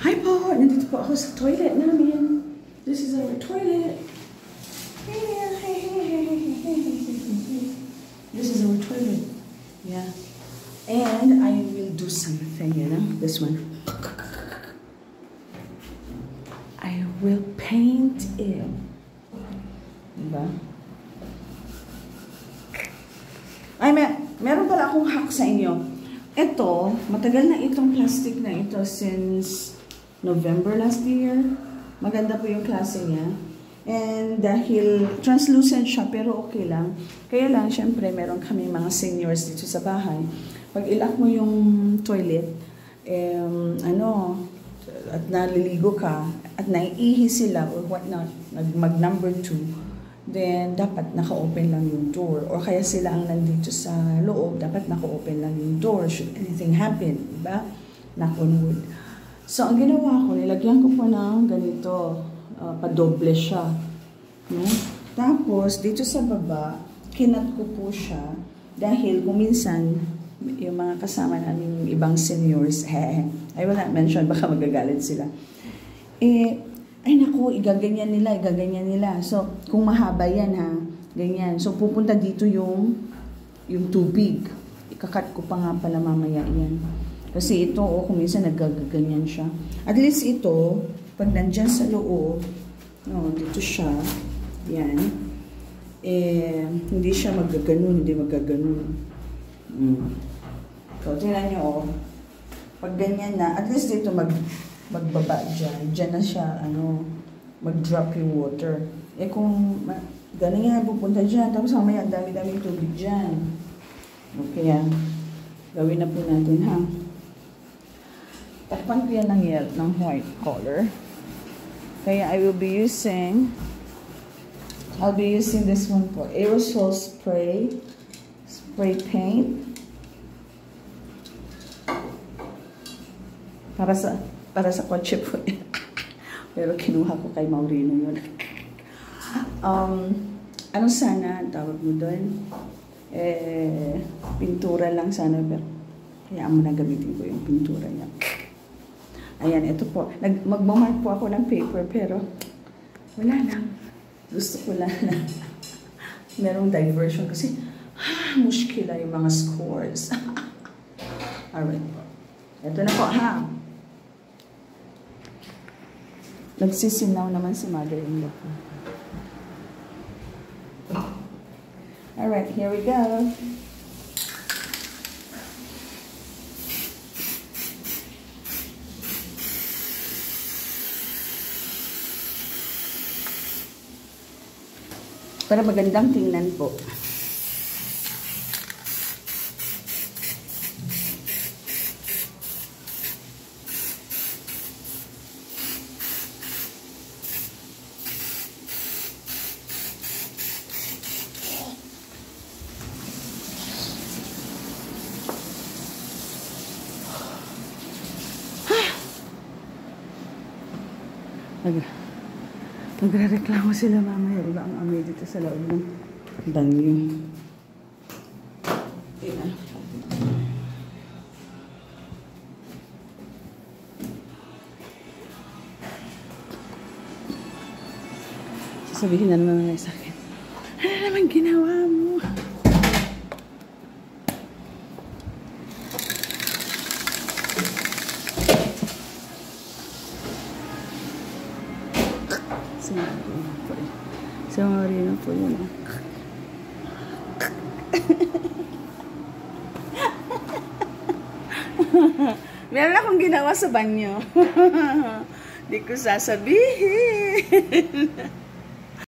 Hi po! Nandito po ako sa toilet namin. This is our toilet. This is our toilet. Yeah. And I will do something, you know? This one. I will paint it. Diba? Ay, meron pala akong hack sa inyo. Ito, matagal na itong plastic na ito since November last year. Maganda po yung klase niya. And dahil translucent siya, pero okay lang. Kaya lang, syempre, meron kami mga seniors dito sa bahay. Pag ilak mo yung toilet, at naliligo ka, at naiihi sila, or whatnot, mag number 2, then dapat naka-open lang yung door. Or kaya sila ang nandito sa loob, dapat naka-open lang yung door should anything happen, diba? Knock on wood. So, ang ginawa ko, nilagyan ko po ng ganito, padoble siya. No? Tapos, dito sa baba, kinat ko po siya dahil kuminsan, yung mga kasama namin, ibang seniors, I will not mention, baka magagalit sila. Ay naku, igaganyan nila. So, kung mahaba yan ha, ganyan. So, pupunta dito yung tubig. Ikakat ko pa nga pala mamaya yan. Kasi ito, kung minsan nagaganyan siya. At least ito, pag nandyan sa loob, dito siya, yan, hindi siya magaganon, So, tingnan nyo, pag ganyan na, at least dito magbaba dyan na siya, mag-drop yung water. Kung galing nga, pupunta dyan, tapos mamaya, dami-dami tubig dyan. Okay, gawin na po natin, ha? Takpan ko yan ng white color. Kaya I'll be using this one po, aerosol spray paint. Para sa kotse po. Pero kinuha ko kay Maurino yun. Ano sana tawag mo doon? Pintura lang sana, pero kaya mo na gamitin ko yung pintura niya. Ayan, ito po. Magmamark po ako ng paper, pero wala lang. Gusto ko lang na merong diversion kasi muskila yung mga scores. Alright po. Ito na po, ha? Nagsisinaw naman si mother-in-law. Alright, here we go. Para magandang tingnan po. Nagre-reklamo sila mamaya. Iba ang amoy dito sa loob ng banyo. Sasabihin na naman mga sa akin, ano naman ginawa mo? Sa Marino po yun. Meron akong ginawa sa banyo. Di ko sasabihin.